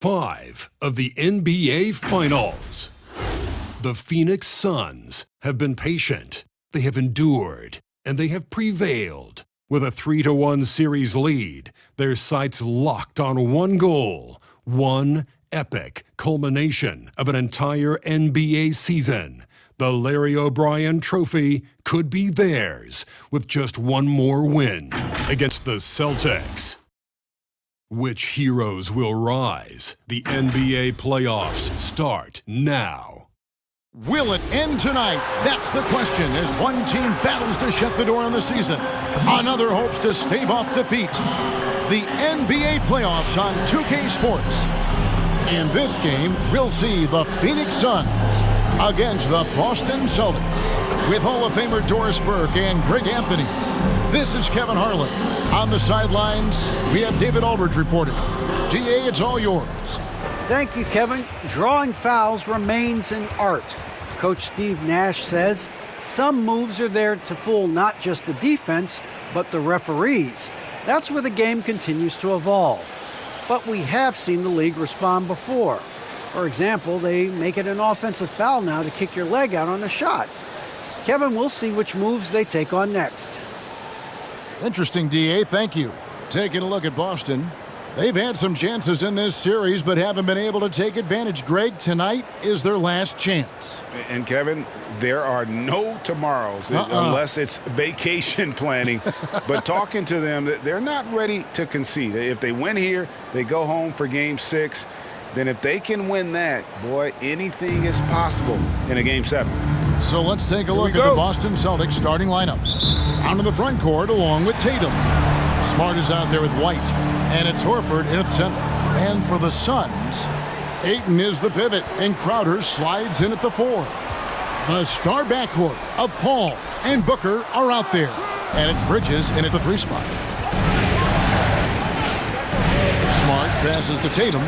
5 of the NBA Finals. The Phoenix Suns have been patient, they have endured, and they have prevailed. With a 3-1 series lead, their sights locked on one goal, one epic culmination of an entire NBA season. The Larry O'Brien Trophy could be theirs with just one more win against the Celtics. Which heroes will rise? The NBA playoffs start now. Will it end tonight? That's the question as one team battles to shut the door on the season. Another hopes to stave off defeat. The NBA playoffs on 2K Sports. In this game, we'll see the Phoenix Suns against the Boston Celtics with Hall of Famer Doris Burke and Greg Anthony. This is Kevin Harlan. On the sidelines, we have David Aldridge reporting. DA, it's all yours. Thank you, Kevin. Drawing fouls remains an art. Coach Steve Nash says some moves are there to fool not just the defense, but the referees. That's where the game continues to evolve. But we have seen the league respond before. For example, they make it an offensive foul now to kick your leg out on a shot. Kevin, we'll see which moves they take on next. Interesting, DA. Thank you. Taking a look at Boston. They've had some chances in this series, but haven't been able to take advantage. Greg, tonight is their last chance. And, Kevin, there are no tomorrows unless it's vacation planning. But talking to them, they're not ready to concede. If they win here, they go home for Game 6. Then if they can win that, boy, anything is possible in a Game 7. So let's take a look at the Boston Celtics starting lineup. Out in the front court along with Tatum. Smart is out there with White. And it's Horford in at center. And for the Suns, Ayton is the pivot. And Crowder slides in at the 4. The star backcourt of Paul and Booker are out there. And it's Bridges in at the 3 spot. Smart passes to Tatum.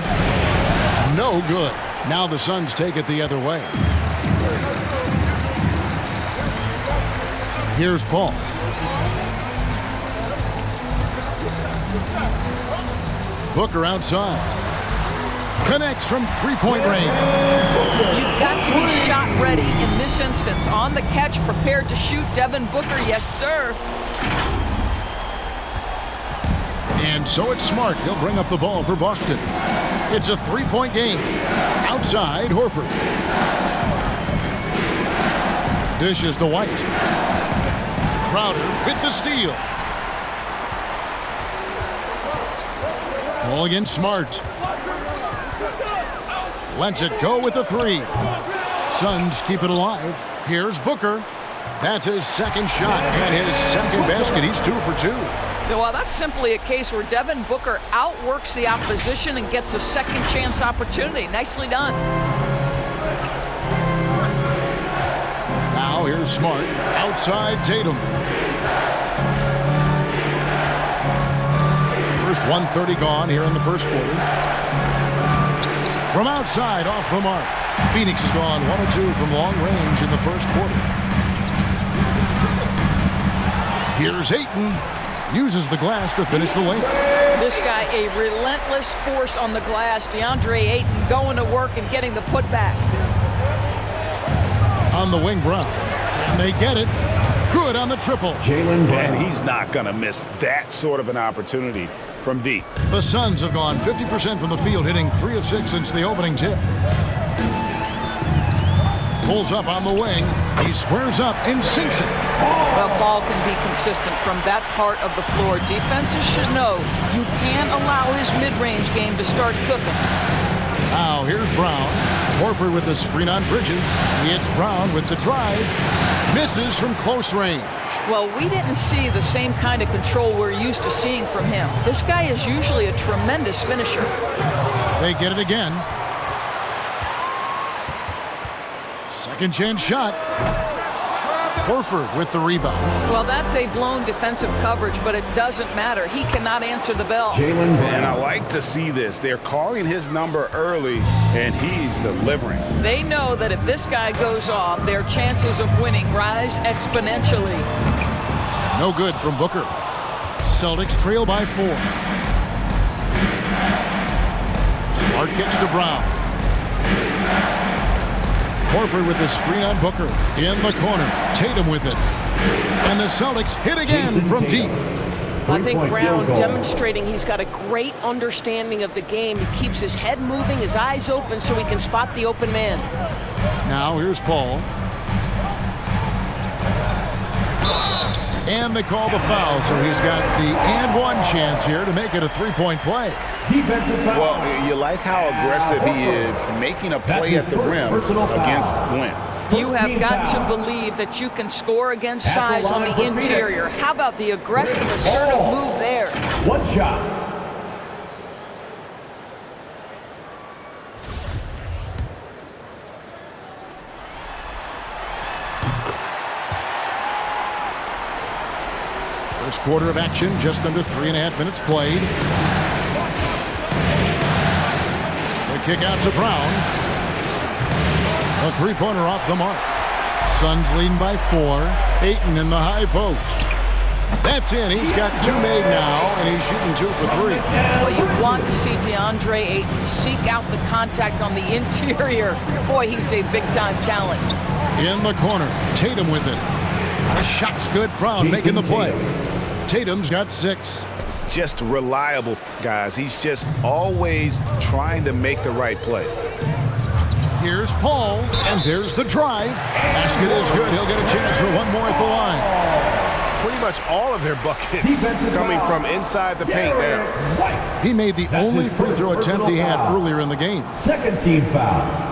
No good. Now the Suns take it the other way. Here's Paul. Booker outside. Connects from three-point range. You've got to be shot ready in this instance. On the catch, prepared to shoot. Devin Booker, yes, sir. And so it's Smart. He'll bring up the ball for Boston. It's a 3-point game. Outside, Horford. Dishes to White. Crowder with the steal. Ball against Smart. Lets it go with the 3. Suns keep it alive. Here's Booker. That's his second shot and his second basket. He's 2 for 2. Well, that's simply a case where Devin Booker outworks the opposition and gets a second chance opportunity. Nicely done. Now here's Smart. Outside Tatum. First 1:30 gone here in the first quarter. From outside, off the mark. Phoenix has gone 1 of 2 from long range in the first quarter. Here's Ayton. Uses the glass to finish the lane. This guy, a relentless force on the glass. DeAndre Ayton going to work and getting the putback. On the wing, Brown. And they get it. Good on the triple. Jaylen Brown. And he's not going to miss that sort of an opportunity from deep. The Suns have gone 50% from the field, hitting 3 of 6 since the opening tip. Pulls up on the wing. He squares up and sinks it. The ball can be consistent from that part of the floor. Defenses should know you can't allow his mid-range game to start cooking. Now here's Brown. Horford with the screen on Bridges. It's Brown with the drive. Misses from close range. Well, we didn't see the same kind of control we're used to seeing from him. This guy is usually a tremendous finisher. They get it again. Second chance shot. Horford with the rebound. Well, that's a blown defensive coverage, but it doesn't matter. He cannot answer the bell. Jaylen Brown. And I like to see this. They're calling his number early, and he's delivering. They know that if this guy goes off, their chances of winning rise exponentially. No good from Booker. Celtics trail by 4. Hart gets to Brown. Horford with the screen on Booker. In the corner. Tatum with it. And the Celtics hit again from deep. I think Brown demonstrating he's got a great understanding of the game. He keeps his head moving, his eyes open so he can spot the open man. Now here's Paul. And they call the foul, so he's got the and one chance here to make it a three-point play. Well, you like how aggressive he is making a play at the rim against length. You have got to believe that you can score against size on the interior. How about the aggressive, assertive move there? One shot. First quarter of action, just under 3.5 minutes played. The kick out to Brown. A three-pointer off the mark. Suns leading by 4. Ayton in the high post. That's in. He's got 2 made now, and he's shooting 2 for 3. Well, you want to see DeAndre Ayton seek out the contact on the interior. Boy, he's a big-time talent. In the corner, Tatum with it. The shot's good. Brown making the play. Tatum's got 6. Just reliable, guys. He's just always trying to make the right play. Here's Paul, and there's the drive. Basket is good. He'll get a chance for one more at the line. Pretty much all of their buckets coming from inside the paint there. He made the only free throw attempt he had earlier in the game. Second team foul.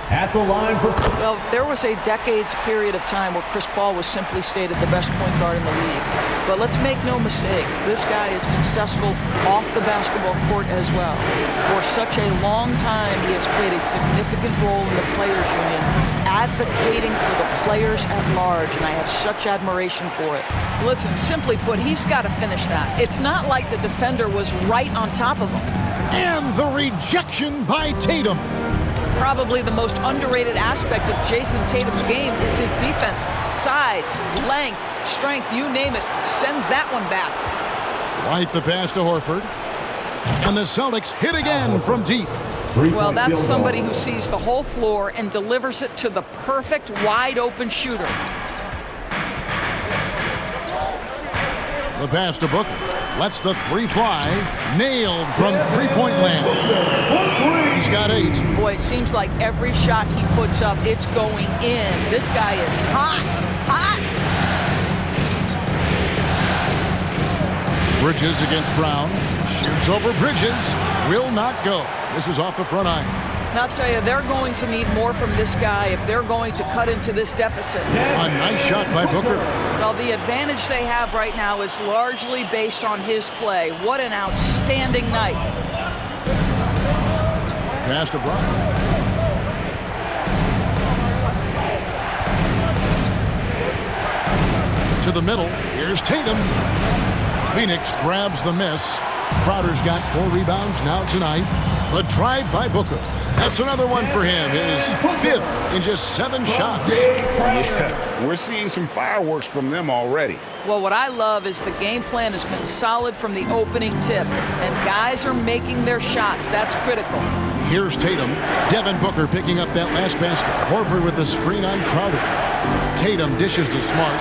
At the line for... Well, there was a decades period of time where Chris Paul was simply stated the best point guard in the league. But let's make no mistake, this guy is successful off the basketball court as well. For such a long time, he has played a significant role in the players' union, advocating for the players at large, and I have such admiration for it. Listen, simply put, he's got to finish that. It's not like the defender was right on top of him. And the rejection by Tatum. Probably the most underrated aspect of Jason Tatum's game is his defense. Size, length, strength, you name it, sends that one back. White the pass to Horford. And the Celtics hit again from deep. Well, that's somebody who sees the whole floor and delivers it to the perfect wide-open shooter. The pass to Booker. Lets the 3 fly. Nailed from three-point land. He's got 8. Boy, it seems like every shot he puts up, it's going in. This guy is hot, hot. Bridges against Brown. Shoots over Bridges. Will not go. This is off the front iron. And I'll tell you, they're going to need more from this guy if they're going to cut into this deficit. A nice shot by Booker. Well, the advantage they have right now is largely based on his play. What an outstanding night. Pass to Brown. To the middle. Here's Tatum. Phoenix grabs the miss. Crowder's got 4 rebounds now tonight. The drive by Booker. That's another one for him. His 5th in just 7 shots. Yeah, we're seeing some fireworks from them already. Well, what I love is the game plan has been solid from the opening tip. And guys are making their shots. That's critical. Here's Tatum. Devin Booker picking up that last basket. Horford with the screen on Crowder. Tatum dishes to Smart.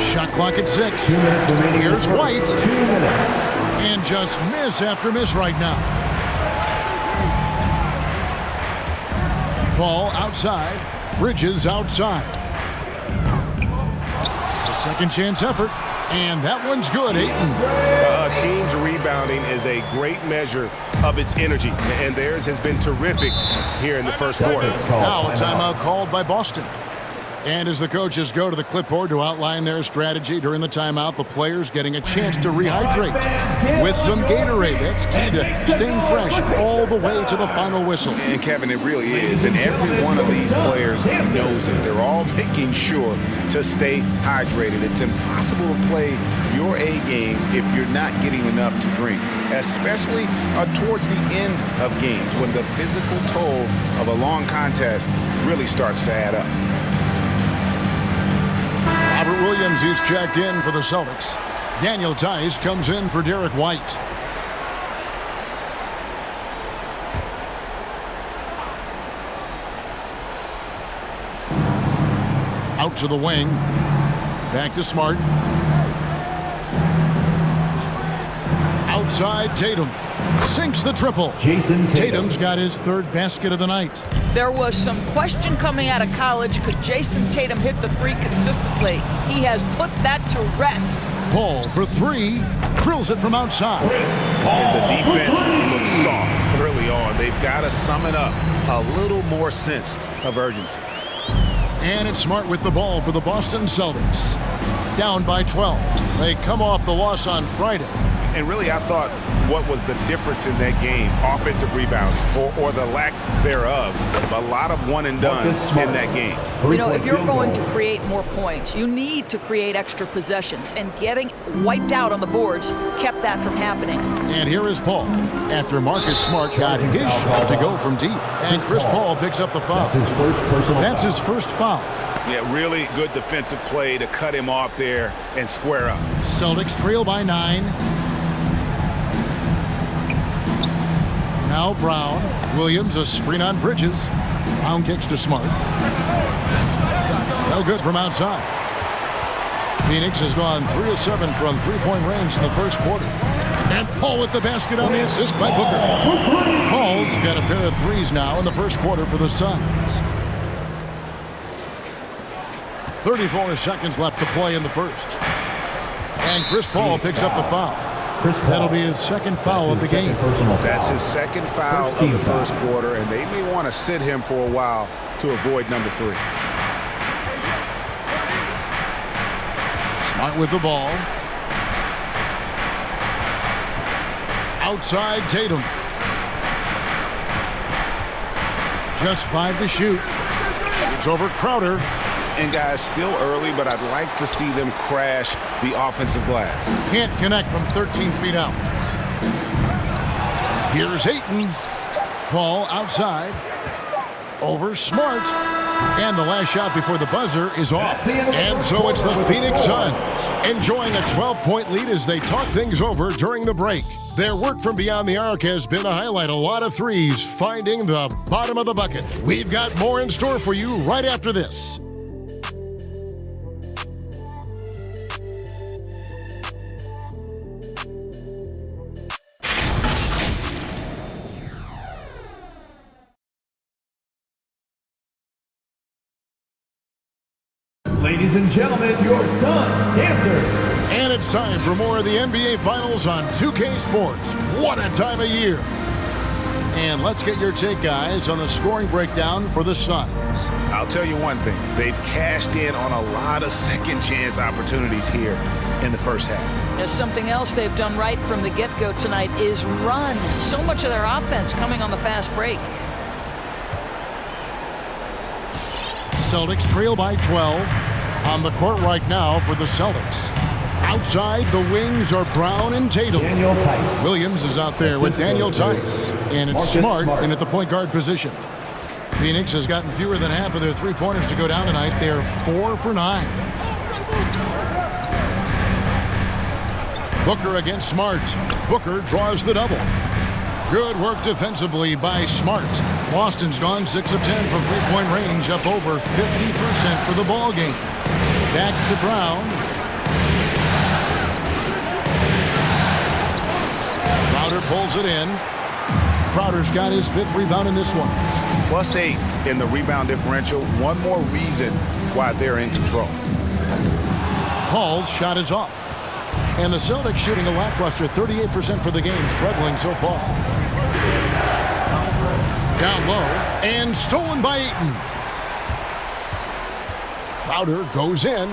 Shot clock at 6. Here's White. 2 minutes. And just miss after miss right now. Paul outside. Bridges outside. A second chance effort. And that one's good, Ayton. A team's rebounding is a great measure of its energy, and theirs has been terrific here in the first quarter. Now a timeout called by Boston. And as the coaches go to the clipboard to outline their strategy during the timeout, the players getting a chance to rehydrate with some Gatorade. That's key to staying fresh all the way to the final whistle. And Kevin, it really is. And every one of these players knows it. They're all making sure to stay hydrated. It's impossible to play your A game if you're not getting enough to drink, especially towards the end of games when the physical toll of a long contest really starts to add up. Robert Robert Williams is checked in for the Celtics. Daniel Theis comes in for Derek White. Out to the wing. Back to Smart. Outside Tatum. Sinks the triple. Jason Tatum. Tatum's got his third basket of the night. There was some question coming out of college. Could Jason Tatum hit the three consistently? He has put that to rest. Paul for three. Drills it from outside. And the defense looks soft early on. They've got to sum it up. A little more sense of urgency. And it's Smart with the ball for the Boston Celtics. Down by 12. They come off the loss on Friday. And really, I thought what was the difference in that game? Offensive rebounding or the lack thereof. A lot of one and done in that game. You know, if you're going to create more points, you need to create extra possessions. And getting wiped out on the boards kept that from happening. And here is Paul. After Marcus Smart got his shot to go from deep. And Chris Paul picks up the foul. That's his first foul. Yeah, really good defensive play to cut him off there and square up. Celtics trail by 9. Now Brown. Williams, a screen on Bridges. Brown kicks to Smart. No good from outside. Phoenix has gone 3 of 7 from three-point range in the first quarter. And Paul with the basket on the assist by Booker. Paul's got a pair of threes now in the first quarter for the Suns. 34 seconds left to play in the first. And Chris Paul picks up the foul. That'll be his second foul of the game. That's his second foul of the first quarter, and they may want to sit him for a while to avoid number 3. Smart with the ball. Outside Tatum. Just 5 to shoot. Shoots over Crowder. And guys, still early, but I'd like to see them crash the offensive glass. Can't connect from 13 feet out. Here's Ayton. Paul outside. Over Smart. And the last shot before the buzzer is off. And so it's the Phoenix Suns enjoying a 12-point lead as they talk things over during the break. Their work from beyond the arc has been a highlight. A lot of threes, finding the bottom of the bucket. We've got more in store for you right after this. Ladies and gentlemen, your Suns dancers. And it's time for more of the NBA Finals on 2K Sports. What a time of year. And let's get your take, guys, on the scoring breakdown for the Suns. I'll tell you one thing. They've cashed in on a lot of second-chance opportunities here in the first half. There's something else they've done right from the get-go tonight is run. So much of their offense coming on the fast break. Celtics trail by 12. On the court right now for the Celtics. Outside, the wings are Brown and Tatum. Daniel Theis. Williams is out there with Daniel Theis. And it's Smart in at the point guard position. Phoenix has gotten fewer than half of their three-pointers to go down tonight. They're 4 for 9. Booker against Smart. Booker draws the double. Good work defensively by Smart. Boston's gone 6 of 10 from three-point range, up over 50% for the ball game. Back to Brown. Crowder pulls it in. Crowder's got his 5th rebound in this one. +8 in the rebound differential. One more reason why they're in control. Paul's shot is off. And the Celtics shooting a lackluster 38% for the game, struggling so far. Down low, and stolen by Ayton. Crowder goes in,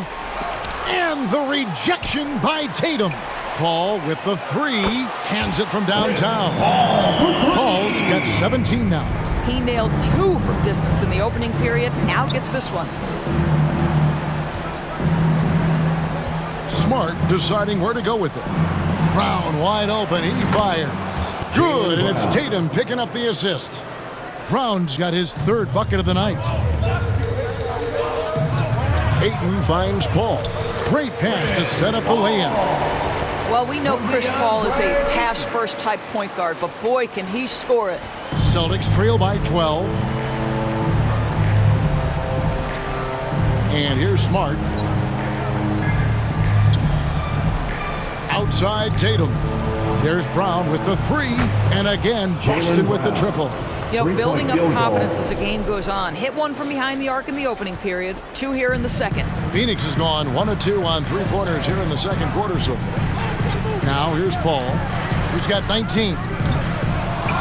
and the rejection by Tatum. Paul with the 3, cans it from downtown. Paul's got 17 now. He nailed 2 from distance in the opening period, now gets this one. Smart deciding where to go with it. Brown wide open, he fires. Good, and it's Tatum picking up the assist. Brown's got his 3rd bucket of the night. Ayton finds Paul. Great pass to set up the lay-in. Well, we know Chris Paul is a pass-first type point guard, but boy, can he score it. Celtics trail by 12. And here's Smart. Outside Tatum. There's Brown with the three. And again, Boston with the triple. You know, building up confidence as the game goes on. Hit one from behind the arc in the opening period, 2 here in the second. Phoenix has gone 1 of 2 on three-pointers here in the second quarter so far. Now here's Paul, who's got 19.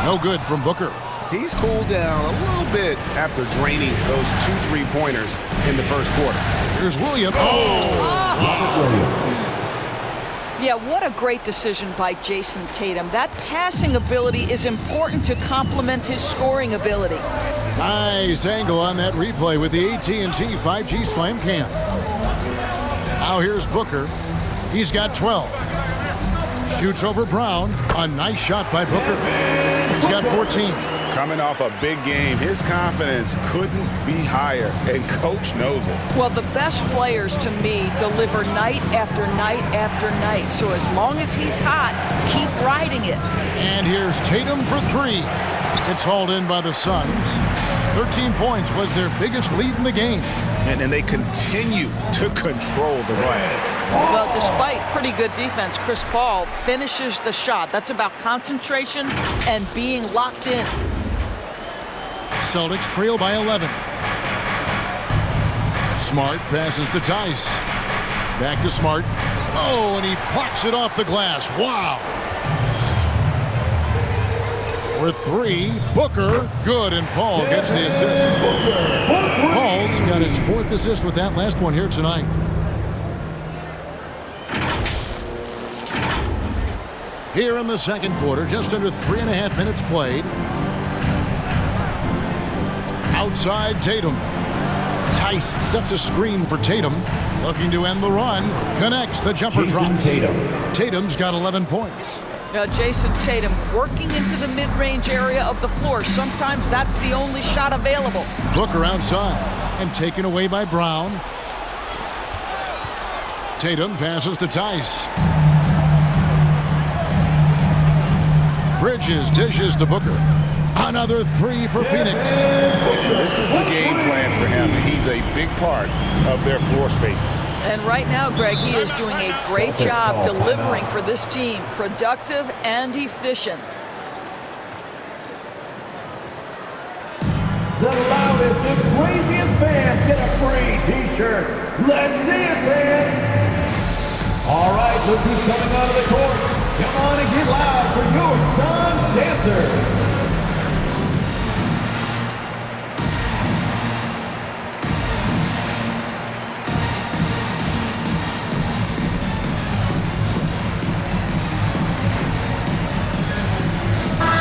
No good from Booker. He's cooled down a little bit after draining those 2 3-pointers in the first quarter. Here's Williams. Yeah, what a great decision by Jason Tatum. That passing ability is important to complement his scoring ability. Nice angle on that replay with the AT&T 5G Slam Cam. Now here's Booker. He's got 12. Shoots over Brown. A nice shot by Booker. He's got 14. Coming off a big game, his confidence couldn't be higher, and Coach knows it. Well, the best players, to me, deliver night after night after night. So as long as he's hot, keep riding it. And here's Tatum for 3. It's hauled in by the Suns. 13 points was their biggest lead in the game. And they continue to control the glass. Well, despite pretty good defense, Chris Paul finishes the shot. That's about concentration and being locked in. Celtics trail by 11. Smart passes to Tice. Back to Smart. Oh, and he plucks it off the glass. Wow. For 3, Booker. Good, and Paul gets the assist. Paul's got his 4th assist with that last one here tonight. Here in the second quarter, just under 3.5 minutes played. Outside Tatum. Tice sets a screen for Tatum. Looking to end the run. Connects. The jumper drops. Tatum's got 11 points. Jason Tatum working into the mid-range area of the floor. Sometimes that's the only shot available. Booker outside and taken away by Brown. Tatum passes to Tice. Bridges dishes to Booker. Another 3 for Phoenix. This is the game plan for him. He's a big part of their floor spacing. And right now, Greg, he is doing a great job delivering for this team. Productive and efficient. The loudest, the craziest fans get a free T-shirt. Let's see it, fans. All right, look who's coming out of the court. Come on and get loud for your Suns dancers.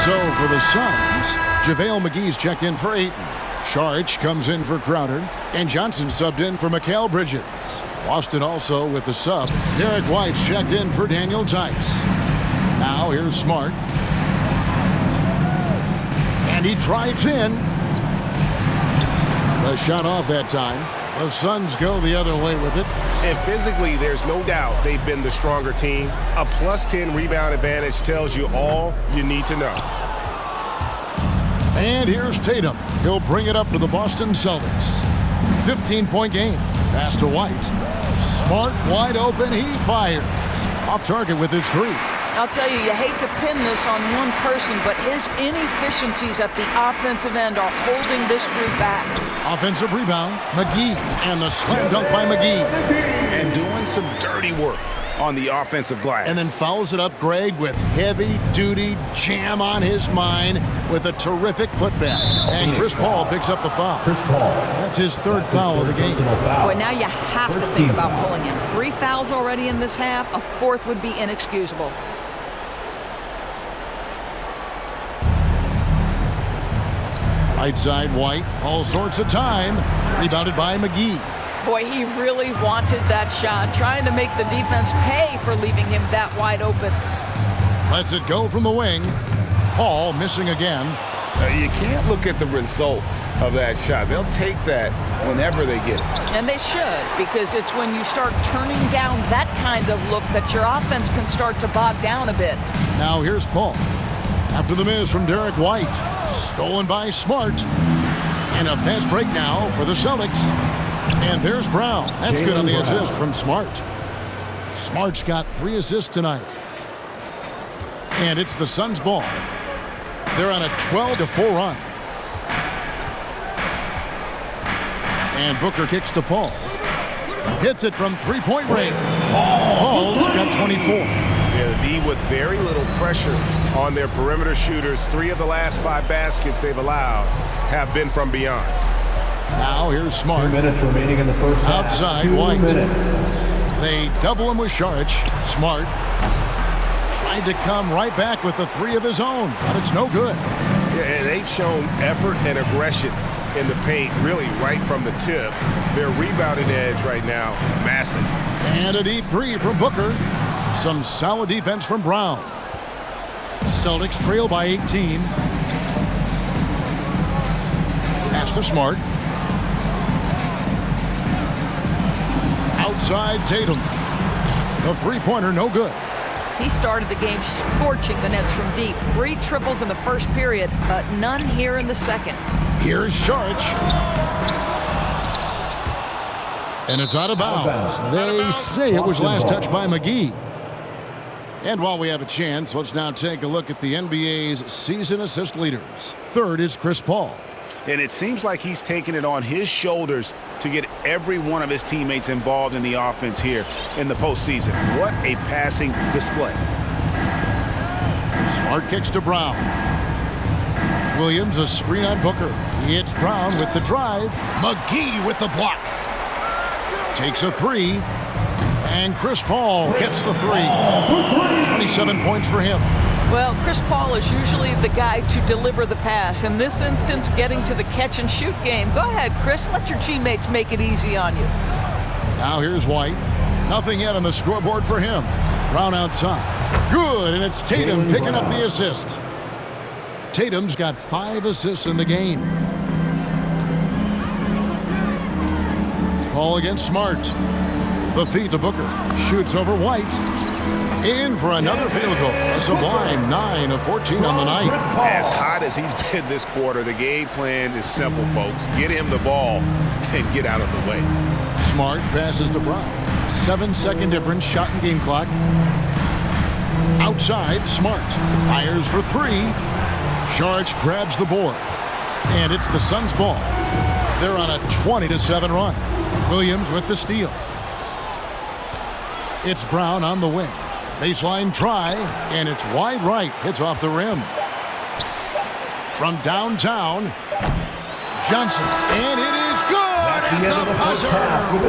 So for the Suns, JaVale McGee's checked in for Ayton. Saric comes in for Crowder. And Johnson subbed in for Mikal Bridges. Boston also with the sub. Derek White's checked in for Daniel Tice. Now here's Smart. And he drives in. The shot off that time. The Suns go the other way with it. And physically, there's no doubt they've been the stronger team. A +10 rebound advantage tells you all you need to know. And here's Tatum. He'll bring it up for the Boston Celtics. 15-point game. Pass to White. Smart, wide open. He fires. Off target with his 3. I'll tell you, you hate to pin this on one person, but his inefficiencies at the offensive end are holding this group back. Offensive rebound, McGee, and the slam dunk by McGee. And doing some dirty work on the offensive glass. And then fouls it up, Greg, with heavy-duty jam on his mind with a terrific putback. And Chris Paul picks up the foul. Chris Paul. That's his 3rd foul of the game. Boy, now you have to think about pulling him. 3 fouls already in this half. A 4th would be inexcusable. Right side, White. All sorts of time. Rebounded by McGee. Boy, he really wanted that shot, trying to make the defense pay for leaving him that wide open. Lets it go from the wing. Paul missing again. You can't look at the result of that shot. They'll take that whenever they get it. And they should, because it's when you start turning down that kind of look that your offense can start to bog down a bit. Now here's Paul. After the miss from Derek White. Stolen by Smart. And a fast break now for the Celtics. And there's Brown. That's good on the assist from Smart. Smart's got 3 assists tonight. And it's the Suns' ball. They're on a 12-4 run. And Booker kicks to Paul. Hits it from three-point range. Paul's got 24. Yeah, the D with very little pressure on their perimeter shooters. 3 of the last 5 baskets they've allowed have been from beyond. Now here's Smart. 2 minutes remaining in the first half. Outside White. They double him with Saric. Smart tried to come right back with the 3 of his own, but it's no good. Yeah, and they've shown effort and aggression in the paint, really right from the tip. Their rebounding edge right now, massive. And a deep 3 from Booker. Some solid defense from Brown. Celtics trail by 18. Pass to Smart. Outside Tatum. The three-pointer no good. He started the game scorching the Nets from deep. 3 triples in the first period, but none here in the second. Here's Saric. And it's out of bounds. They say it was last touched by McGee. And while we have a chance, let's now take a look at the NBA's season assist leaders. Third is Chris Paul. And it seems like he's taking it on his shoulders to get every one of his teammates involved in the offense here in the postseason. What a passing display. Smart kicks to Brown. Williams a screen on Booker. He hits Brown with the drive. McGee with the block. Takes a 3. And Chris Paul gets the 3. 27 points for him. Well, Chris Paul is usually the guy to deliver the pass. In this instance, getting to the catch-and-shoot game. Go ahead, Chris. Let your teammates make it easy on you. Now here's White. Nothing yet on the scoreboard for him. Brown outside. Good, and it's Tatum picking up the assist. Tatum's got 5 assists in the game. Paul against Smart. The feed to Booker. Shoots over White. In for another field goal. A sublime 9 of 14 on the night. As hot as he's been this quarter, the game plan is simple, folks. Get him the ball and get out of the way. Smart passes to Brown. 7-second difference, shot and game clock. Outside, Smart fires for 3. Saric grabs the board. And it's the Suns' ball. They're on a 20-7 run. Williams with the steal. It's Brown on the wing. Baseline try, and it's wide right. Hits off the rim. From downtown, Johnson. And it is good at the buzzer.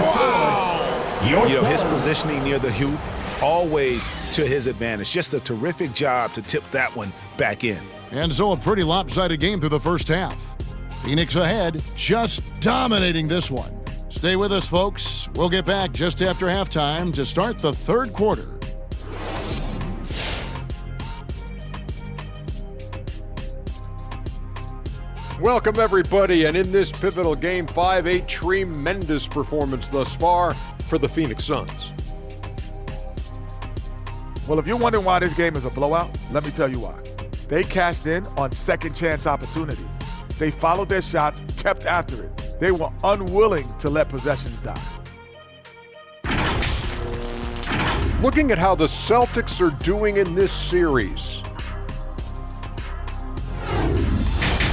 Wow. His positioning near the hoop, always to his advantage. Just a terrific job to tip that one back in. And so a pretty lopsided game through the first half. Phoenix ahead, just dominating this one. Stay with us, folks. We'll get back just after halftime to start the third quarter. Welcome, everybody, and in this pivotal Game 5, a tremendous performance thus far for the Phoenix Suns. Well, if you're wondering why this game is a blowout, let me tell you why. They cashed in on second-chance opportunities. They followed their shots, kept after it. They were unwilling to let possessions die. Looking at how the Celtics are doing in this series.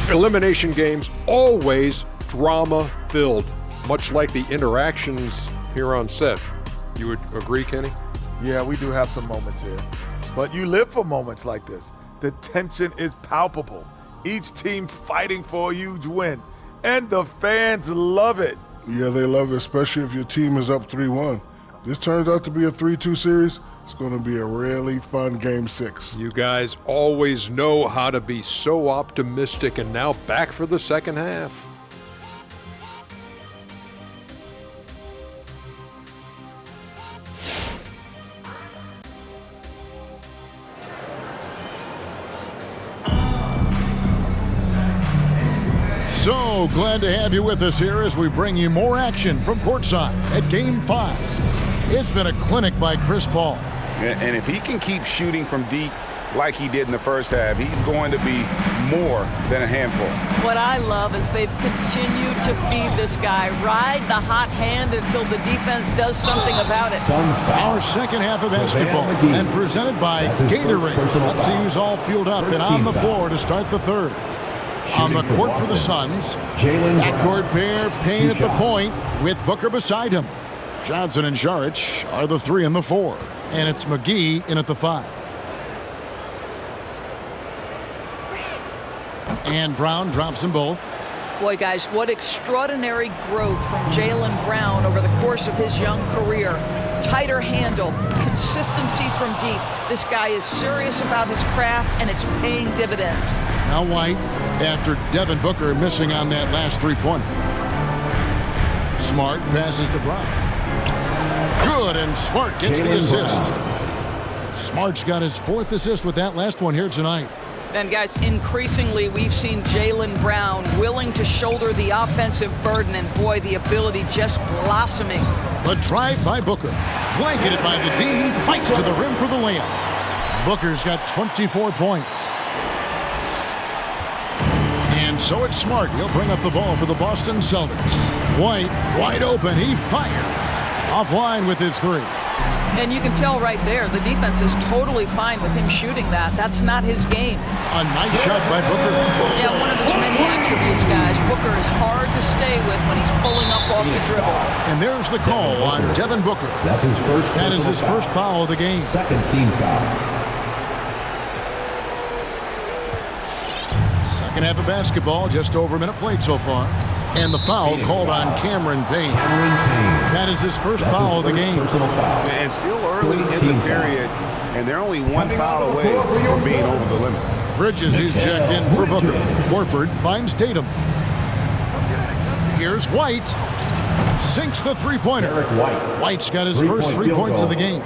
Elimination games, always drama-filled, much like the interactions here on set. You would agree, Kenny? Yeah, we do have some moments here. But you live for moments like this. The tension is palpable. Each team fighting for a huge win. And the fans love it. Yeah, they love it, especially if your team is up 3-1. This turns out to be a 3-2 series. It's going to be a really fun Game 6. You guys always know how to be so optimistic, and now back for the second half. So glad to have you with us here as we bring you more action from courtside at Game 5. It's been a clinic by Chris Paul. And if he can keep shooting from deep like he did in the first half, he's going to be more than a handful. What I love is they've continued to feed this guy, ride the hot hand until the defense does something about it. Our second half of basketball, and presented by Gatorade. Let's see who's all fueled up and on the floor to start the third. On the court for the Suns, backcourt pair, Payne at the point with Booker beside him. Johnson and Saric are the 3 and the 4, and it's McGee in at the 5. And Brown drops them both. Boy, guys, what extraordinary growth from Jaylen Brown over the course of his young career. Tighter handle, consistency from deep. This guy is serious about his craft, and it's paying dividends. Now White, after Devin Booker missing on that last three-pointer. Smart passes to Brown. Good, and Smart gets the assist. Smart's got his 4th assist with that last one here tonight. And guys, increasingly we've seen Jaylen Brown willing to shoulder the offensive burden, and boy, the ability just blossoming. The drive by Booker, blanketed by the D, he fights to the rim for the layup. Booker's got 24 points. And so it's Smart. He'll bring up the ball for the Boston Celtics. White, wide open, he fires. Offline with his 3. And you can tell right there, the defense is totally fine with him shooting that. That's not his game. A nice shot by Booker. Yeah, one of his many attributes, guys. Booker is hard to stay with when he's pulling up off the dribble. And there's the call on Devin Booker. That's his first. That is his first foul of the game. Second team foul. Second half of basketball, just over a minute played so far. And the foul called on Cameron Payne. That is his first foul of the game. And still early in the period, and they're only 1 foul away from being over the limit. Bridges is checked in for Booker. Horford finds Tatum. Here's White. Sinks the three-pointer. White's got his first 3 points of the game.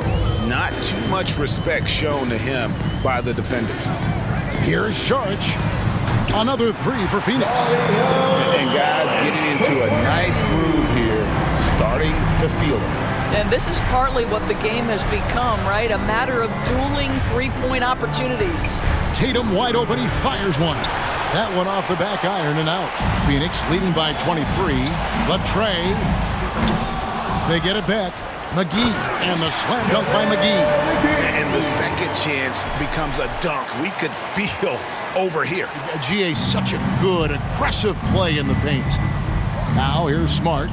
Not too much respect shown to him by the defenders. Here's Saric. Another 3 for Phoenix. And guys getting into a nice groove here, starting to feel it. And this is partly what the game has become, right? A matter of dueling three-point opportunities. Tatum wide open, he fires one. That one off the back iron and out. Phoenix leading by 23. Latrey. They get it back. McGee, and the slam dunk by McGee. And the second chance becomes a dunk. We could feel over here. GA, such a good, aggressive play in the paint. Now here's Smart.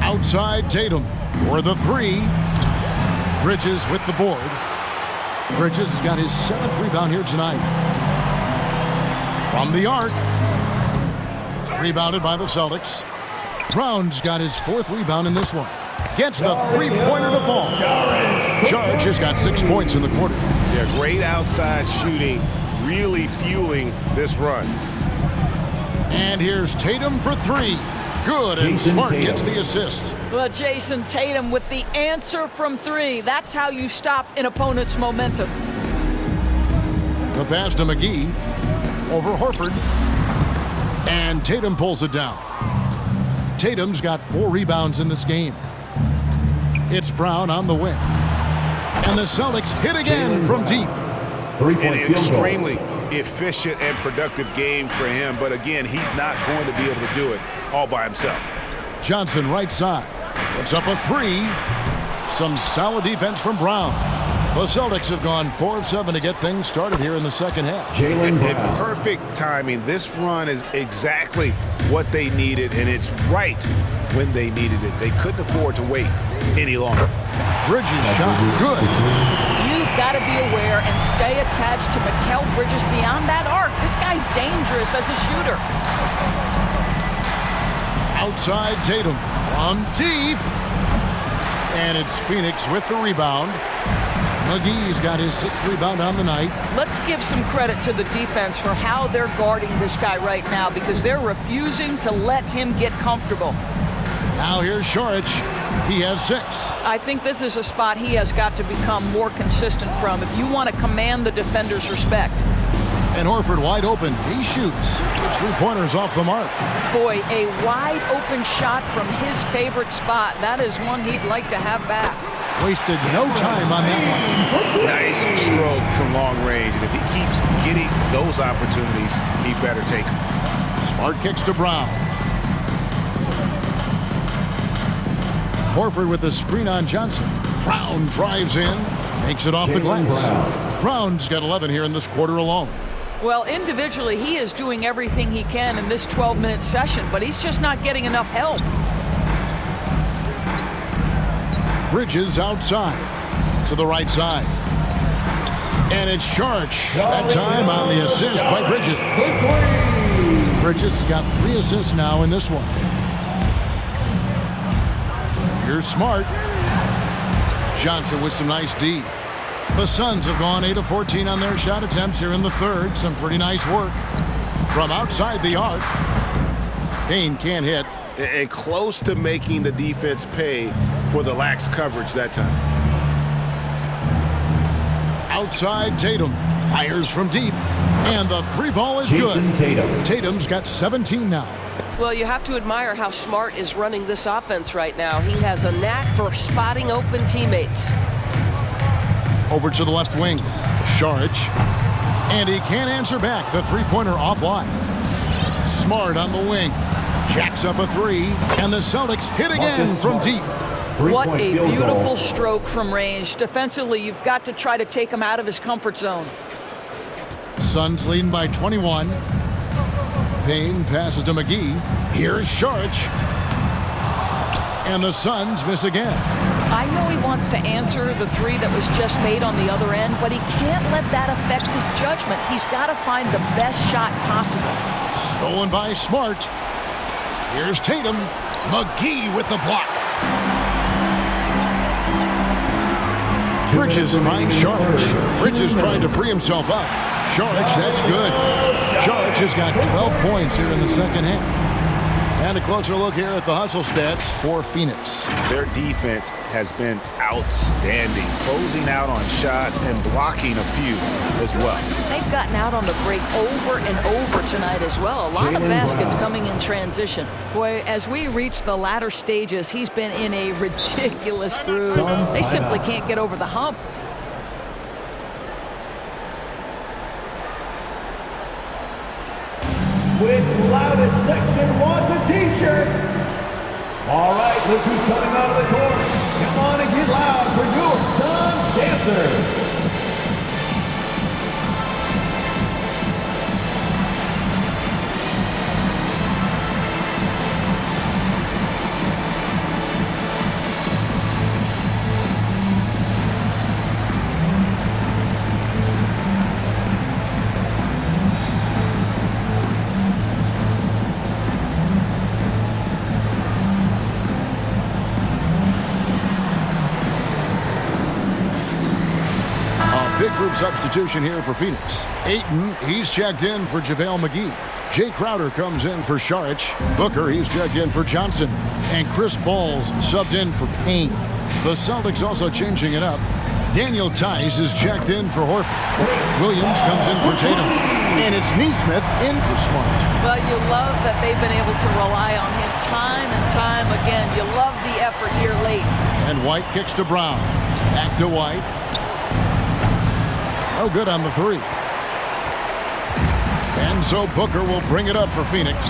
Outside Tatum for the 3. Bridges with the board. Bridges has got his 7th rebound here tonight. From the arc. Rebounded by the Celtics. Brown's got his 4th rebound in this one. Gets the 3-pointer to fall. Saric has got 6 points in the quarter. Yeah, great outside shooting, really fueling this run. And here's Tatum for 3. Good, and Smart gets the assist. Well, Jason Tatum with the answer from 3. That's how you stop an opponent's momentum. The pass to McGee over Horford. And Tatum pulls it down. Tatum's got 4 rebounds in this game. It's Brown on the wing. And the Celtics hit again from deep. An extremely efficient and productive game for him, but again, he's not going to be able to do it all by himself. Johnson right side. Puts up a 3. Some solid defense from Brown. The Celtics have gone 4 of 7 to get things started here in the second half. And perfect timing. This run is exactly what they needed, and it's right when they needed it. They couldn't afford to wait any longer. Bridges shot good. You've got to be aware and stay attached to Mikal Bridges beyond that arc. This guy's dangerous as a shooter. Outside Tatum from deep. And it's Phoenix with the rebound. McGee's got his 6th rebound on the night. Let's give some credit to the defense for how they're guarding this guy right now, because they're refusing to let him get comfortable. Now here's Saric. He has 6. I think this is a spot he has got to become more consistent from if you want to command the defender's respect. And Horford wide open. He shoots. His three-pointers off the mark. Boy, a wide open shot from his favorite spot. That is one he'd like to have back. Wasted no time on that one. Nice stroke from long range. And if he keeps getting those opportunities, he better take them. Smart kicks to Brown. Horford with the screen on Johnson. Brown drives in. Makes it off the glass. Brown's got 11 here in this quarter alone. Well, individually, he is doing everything he can in this 12-minute session, but he's just not getting enough help. Bridges outside to the right side. And it's Saric that time on the assist by Bridges. Bridges got 3 assists now in this one. Here's Smart. Johnson with some nice D. The Suns have gone 8 of 14 on their shot attempts here in the third. Some pretty nice work from outside the arc. Payne can't hit. And close to making the defense pay for the lax coverage that time. Outside Tatum fires from deep. And the 3-ball is good. Tatum's got 17 now. Well, you have to admire how Smart is running this offense right now. He has a knack for spotting open teammates. Over to the left wing. Saric. And he can't answer back. The three-pointer offline. Smart on the wing. Jacks up a 3. And the Celtics hit again from deep. What a beautiful stroke from range. Defensively, you've got to try to take him out of his comfort zone. Suns leading by 21. Payne passes to McGee. Here's Saric. And the Suns miss again. I know he wants to answer the 3 that was just made on the other end, but he can't let that affect his judgment. He's got to find the best shot possible. Stolen by Smart. Here's Tatum. McGee with the block. Bridges finds Saric. Bridges trying to free himself up. Saric, that's good. Saric has got 12 points here in the second half. And a closer look here at the hustle stats for Phoenix. Their defense has been outstanding, closing out on shots and blocking a few as well. They've gotten out on the break over and over tonight as well. A lot of baskets coming in transition. Boy, as we reach the latter stages, he's been in a ridiculous groove. They simply can't get over the hump. Which loudest section wants a t-shirt? All right, look who's coming out of the court. Come on and get loud for your Suns dancers. Group substitution here for Phoenix. Ayton, he's checked in for JaVale McGee. Jay Crowder comes in for Saric. Booker, he's checked in for Johnson. And Chris Paul's subbed in for Payne. The Celtics also changing it up. Daniel Tice is checked in for Horford. Williams comes in for Tatum. And it's Nesmith in for Smart. Well, you love that they've been able to rely on him time and time again. You love the effort here late. And White kicks to Brown. Back to White. No good on the 3. And so Booker will bring it up for Phoenix.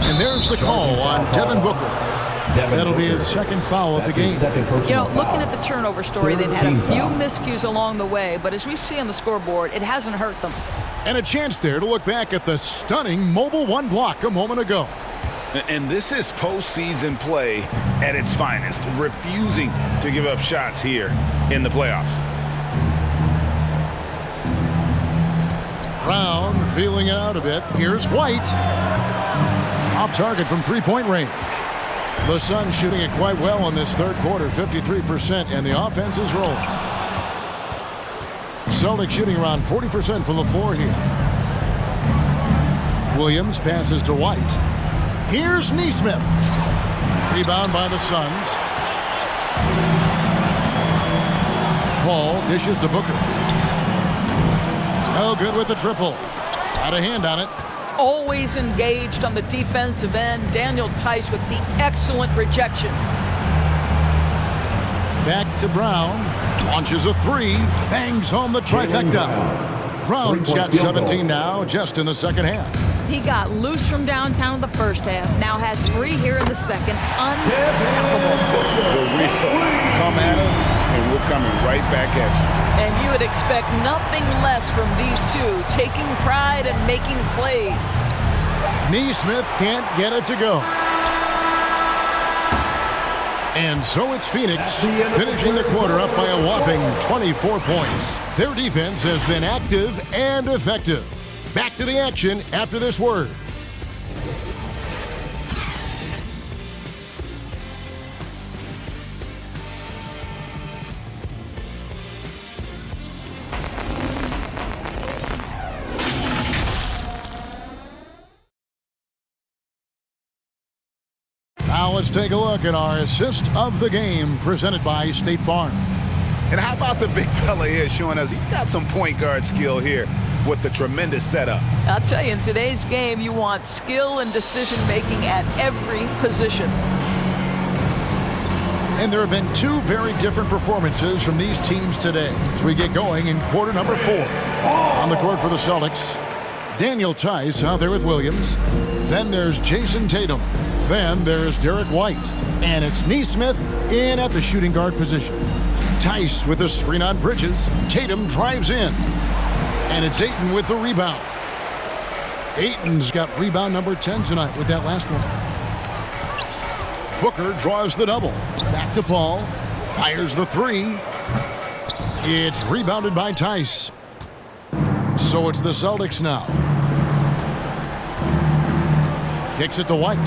And there's the call on Devin Booker. That'll be his second foul of the game. You know, looking at the turnover story, they've had a few miscues along the way, but as we see on the scoreboard, it hasn't hurt them. And a chance there to look back at the stunning Mobile One block a moment ago. And this is postseason play at its finest, refusing to give up shots here in the playoffs. Brown feeling it out a bit. Here's White. Off target from three-point range. The Suns shooting it quite well in this third quarter, 53%, and the offense is rolling. Celtics shooting around 40% from the floor here. Williams passes to White. Here's Nesmith. Rebound by the Suns. Paul dishes to Booker. No good with the triple. Got a hand on it. Always engaged on the defensive end. Daniel Theis with the excellent rejection. Back to Brown. Launches a three. Bangs home the trifecta. Brown's got 17 now, just in the second half. He got loose from downtown in the first half. Now has 3 here in the second. Unstoppable. The real come at us, and we're coming right back at you. And you would expect nothing less from these two, taking pride and making plays. Neesmith can't get it to go. And so it's Phoenix finishing the quarter up by a whopping 24 points. Their defense has been active and effective. Back to the action after this word. Now let's take a look at our assist of the game presented by State Farm. And how about the big fella here showing us he's got some point guard skill here with the tremendous setup. I'll tell you, in today's game, you want skill and decision-making at every position. And there have been 2 very different performances from these teams today as we get going in quarter number 4. On the court for the Celtics, Daniel Theis out there with Williams. Then there's Jason Tatum. Then there's Derek White. And it's Neesmith in at the shooting guard position. Theis with a screen on Bridges. Tatum drives in. And it's Ayton with the rebound. Ayton's got rebound number 10 tonight with that last one. Booker draws the double. Back to Paul. Fires the 3. It's rebounded by Theis. So it's the Celtics now. Kicks it to White.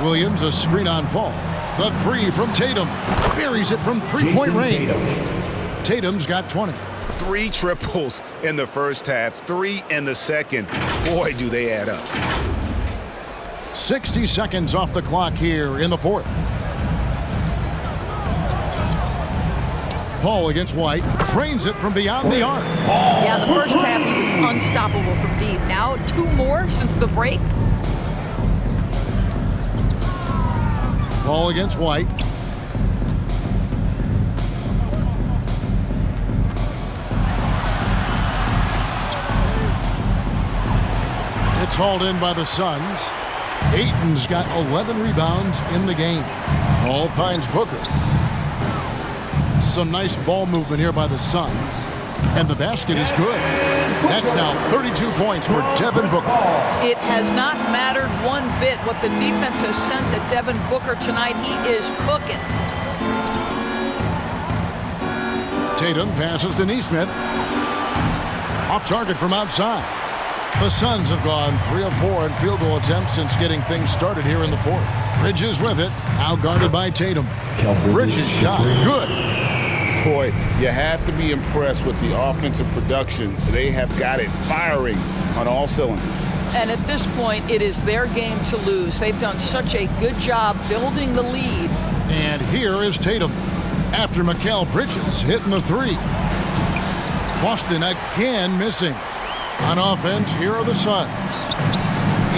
Williams, a screen on Paul. The 3 from Tatum. Buries it from three-point range. Tatum's got 20. 3 triples in the first half, 3 in the second. Boy, do they add up. 60 seconds off the clock here in the fourth. Paul against White. Drains it from beyond the arc. Yeah, the first half he was unstoppable from deep. Now 2 more since the break. Paul against White. It's hauled in by the Suns. Ayton's got 11 rebounds in the game. Paul finds Booker. Some nice ball movement here by the Suns. And the basket is good. That's now 32 points for Devin Booker. It has not mattered one bit what the defense has sent to Devin Booker tonight. He is cooking. Tatum passes to Neesmith. Off target from outside. The Suns have gone 3 of 4 in field goal attempts since getting things started here in the fourth. Bridges with it. Out guarded by Tatum. Bridges shot. Good. Boy, you have to be impressed with the offensive production. They have got it firing on all cylinders. And at this point, it is their game to lose. They've done such a good job building the lead. And here is Tatum after Mikal Bridges hitting the 3. Boston again missing. On offense, here are the Suns.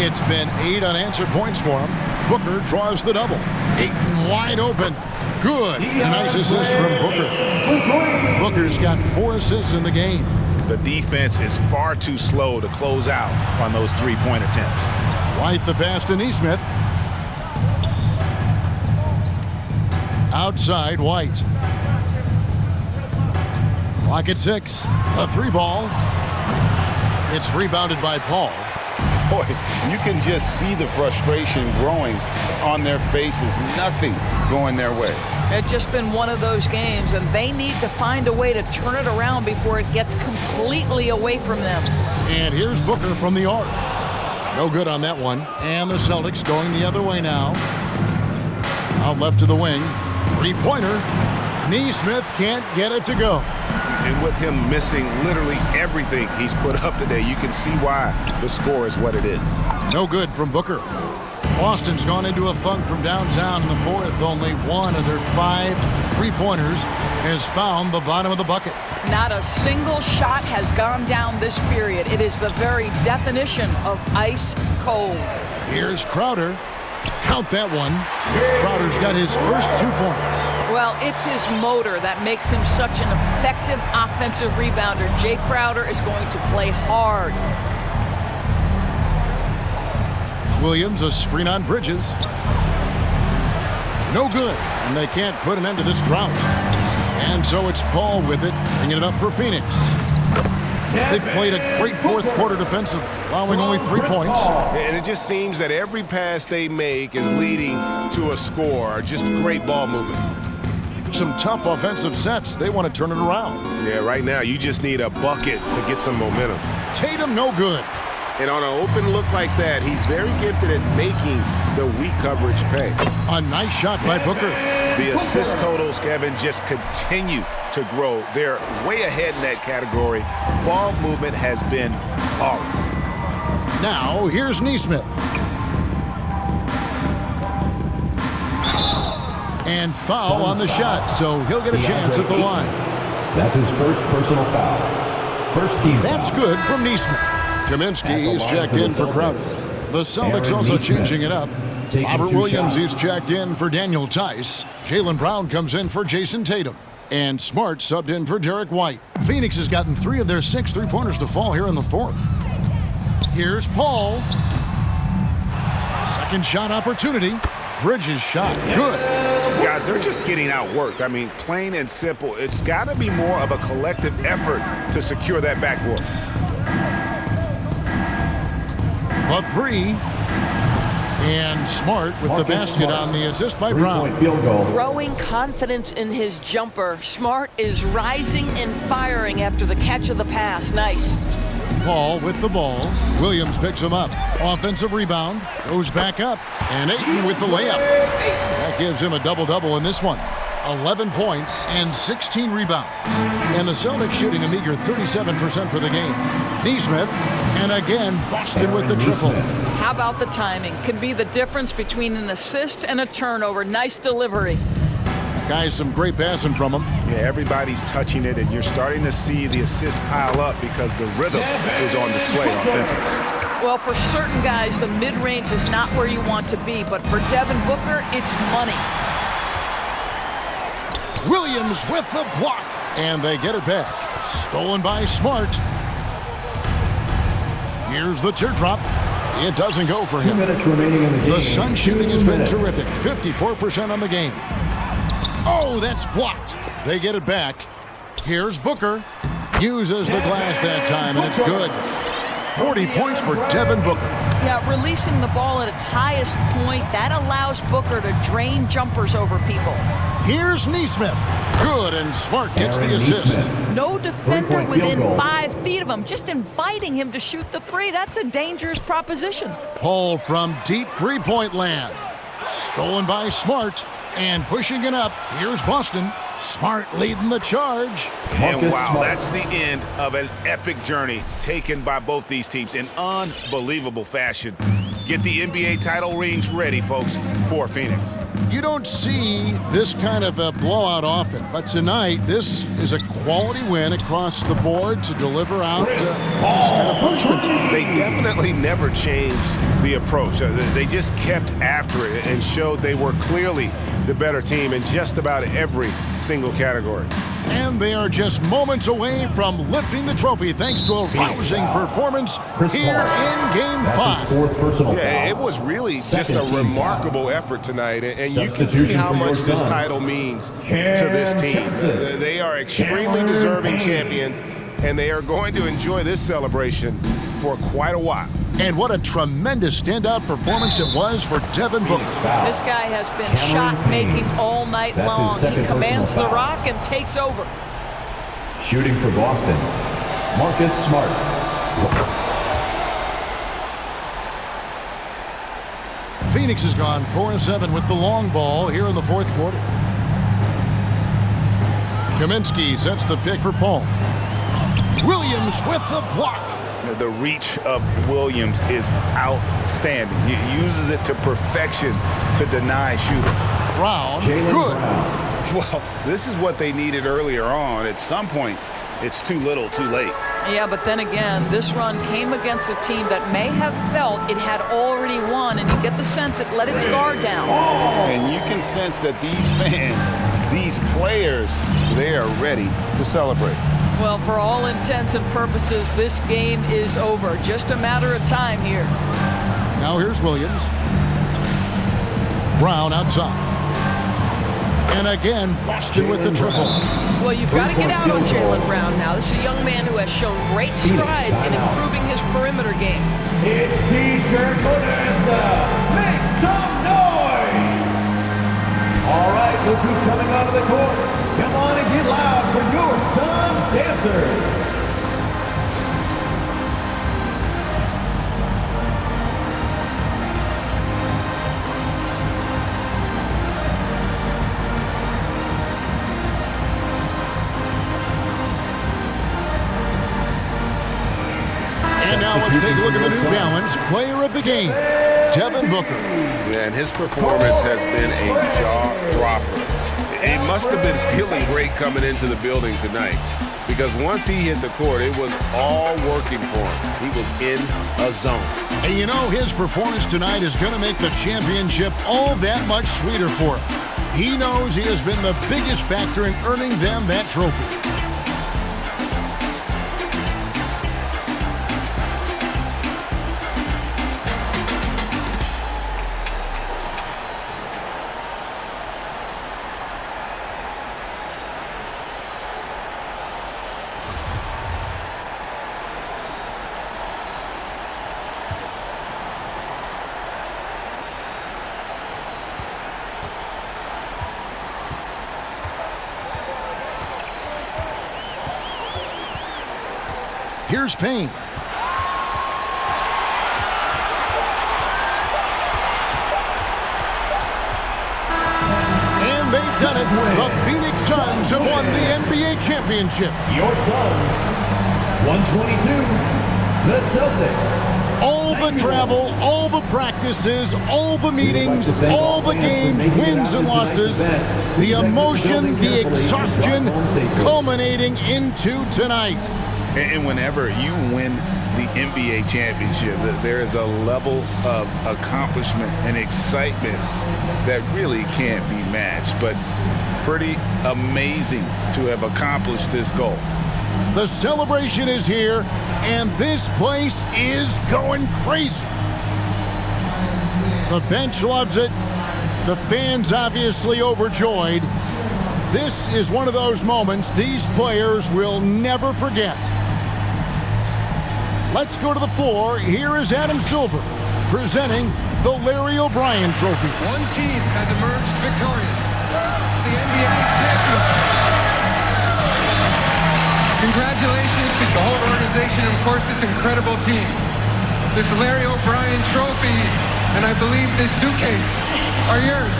It's been 8 unanswered points for him. Booker draws the double. Ayton wide open. Good. A nice assist from Booker. Booker's got 4 assists in the game. The defense is far too slow to close out on those 3-point attempts. White the pass to Neesmith. Outside, White. Clock at 6. A 3-ball. It's rebounded by Paul. Boy, you can just see the frustration growing on their faces. Nothing going their way. It's just been one of those games, and they need to find a way to turn it around before it gets completely away from them. And here's Booker from the arc. No good on that one. And the Celtics going the other way now. Out left to the wing. 3-pointer. Neesmith can't get it to go. And with him missing literally everything he's put up today, you can see why the score is what it is. No good from Booker. Boston's gone into a funk from downtown in the fourth. Only one of their 5 three-pointers has found the bottom of the bucket. Not a single shot has gone down this period. It is the very definition of ice cold. Here's Crowder. Count that one. Crowder's got his first 2 points. Well, it's his motor that makes him such an effective offensive rebounder. Jay Crowder is going to play hard. Williams, a screen on Bridges. No good, and they can't put an end to this drought. And so it's Paul with it, bringing it up for Phoenix. They've played a great fourth quarter defensive, allowing only 3 points. And it just seems that every pass they make is leading to a score. Just great ball movement. Some tough offensive sets. They want to turn it around. Yeah, right now you just need a bucket to get some momentum. Tatum, no good. And on an open look like that, he's very gifted at making the weak coverage pay. A nice shot by Booker. The assist totals, Kevin, just continue to grow. They're way ahead in that category. Ball movement has been flawless. Now, here's Nesmith. And foul on the shot, so he'll get a chance at the line. That's his first personal foul. First team foul. That's good from Nesmith. Kaminsky is checked in for Crowder. The Celtics also changing it up. Robert Williams is checked in for Daniel Tice. Jaylen Brown comes in for Jason Tatum. And Smart subbed in for Derek White. Phoenix has gotten 3 of their 6 three-pointers to fall here in the fourth. Here's Paul. Second shot opportunity. Bridges shot. Good. Guys, they're just getting outworked. I mean, plain and simple. It's got to be more of a collective effort to secure that backboard. A 3. And Smart with the basket on the assist by Brown. Growing confidence in his jumper. Smart is rising and firing after the catch of the pass. Nice. Paul with the ball. Williams picks him up. Offensive rebound. Goes back up. And Ayton with the layup. That gives him a double-double in this one. 11 points and 16 rebounds. And the Celtics shooting a meager 37% for the game. Nesmith, and again, Boston with the triple. How about the timing? Can be the difference between an assist and a turnover. Nice delivery. Guys, some great passing from him. Yeah, everybody's touching it, and you're starting to see the assists pile up because the rhythm is on display offensively. Well, for certain guys, the mid-range is not where you want to be, but for Devin Booker, it's money. Williams with the block, and they get it back. Stolen by Smart. Here's the teardrop. It doesn't go for him. 2 minutes remaining in the game. The Sun shooting has been terrific. 54% on the game. Oh, that's blocked. They get it back. Here's Booker. Uses the glass that time, and it's good. 40 points for Devin Booker. Yeah, releasing the ball at its highest point, that allows Booker to drain jumpers over people. Here's Nesmith. Good, and Smart gets the assist. No defender within 5 feet of him. Just inviting him to shoot the 3. That's a dangerous proposition. Paul from deep three-point land. Stolen by Smart. And pushing it up, here's Boston. Smart leading the charge. And wow, that's the end of an epic journey taken by both these teams in unbelievable fashion. Get the NBA title rings ready, folks, for Phoenix. You don't see this kind of a blowout often, but tonight this is a quality win across the board to deliver out this kind of punishment. They definitely never changed the approach. They just kept after it and showed they were clearly the better team in just about every single category. And they are just moments away from lifting the trophy thanks to a rousing performance here in Game 5. Yeah, it was really just a remarkable effort tonight, and you can see how much this title means to this team. They are extremely deserving champions, and they are going to enjoy this celebration for quite a while. And what a tremendous standout performance it was for Devin Booker. This guy has been shot-making all night long. He commands the rock and takes over. Shooting for Boston, Marcus Smart. Phoenix has gone 4-7 with the long ball here in the fourth quarter. Kaminsky sets the pick for Paul. Williams with the block. The reach of Williams is outstanding. He uses it to perfection to deny shooters. Brown, good. Well, this is what they needed earlier on. At some point, it's too little, too late. Yeah, but then again, this run came against a team that may have felt it had already won, and you get the sense it let its guard down. And you can sense that these fans, these players, they are ready to celebrate. Well, for all intents and purposes, this game is over. Just a matter of time here. Now here's Williams. Brown outside. And again, Boston with the triple. Well, you've got to get out on Jaylen Brown now. This is a young man who has shown great strides in improving his perimeter game. It's T-shirt bonanza. Make some noise! All right, look who's coming out of the court. Come on and get loud for your Suns dancers. And now let's take a look at the New Balance Player of the Game, Devin Booker. And his performance has been a jaw-dropper. He must have been feeling great coming into the building tonight, because once he hit the court, it was all working for him. He was in a zone. And you know, his performance tonight is going to make the championship all that much sweeter for him. He knows he has been the biggest factor in earning them that trophy. Here's Payne. And they've done it. The Phoenix Suns have won the NBA championship. Your Suns, 122, the Celtics. All the travel, all the practices, all the meetings, all the games, wins and losses, the emotion, the exhaustion, culminating into tonight. And whenever you win the NBA championship, there is a level of accomplishment and excitement that really can't be matched. But pretty amazing to have accomplished this goal. The celebration is here, and this place is going crazy. The bench loves it. The fans obviously overjoyed. This is one of those moments these players will never forget. Let's go to the floor. Here is Adam Silver presenting the Larry O'Brien Trophy. One team has emerged victorious. The NBA champions. Congratulations to the whole organization and, of course, this incredible team. This Larry O'Brien Trophy and I believe this suitcase are yours.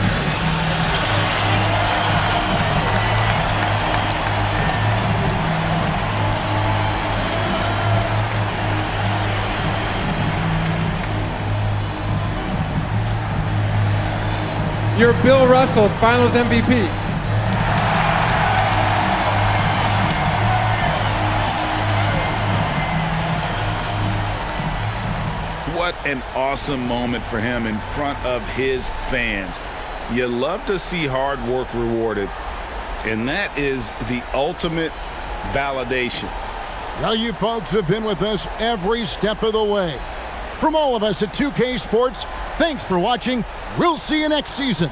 You're Bill Russell, Finals MVP. What an awesome moment for him in front of his fans. You love to see hard work rewarded, and that is the ultimate validation. Now you folks have been with us every step of the way. From all of us at 2K Sports, thanks for watching. We'll see you next season.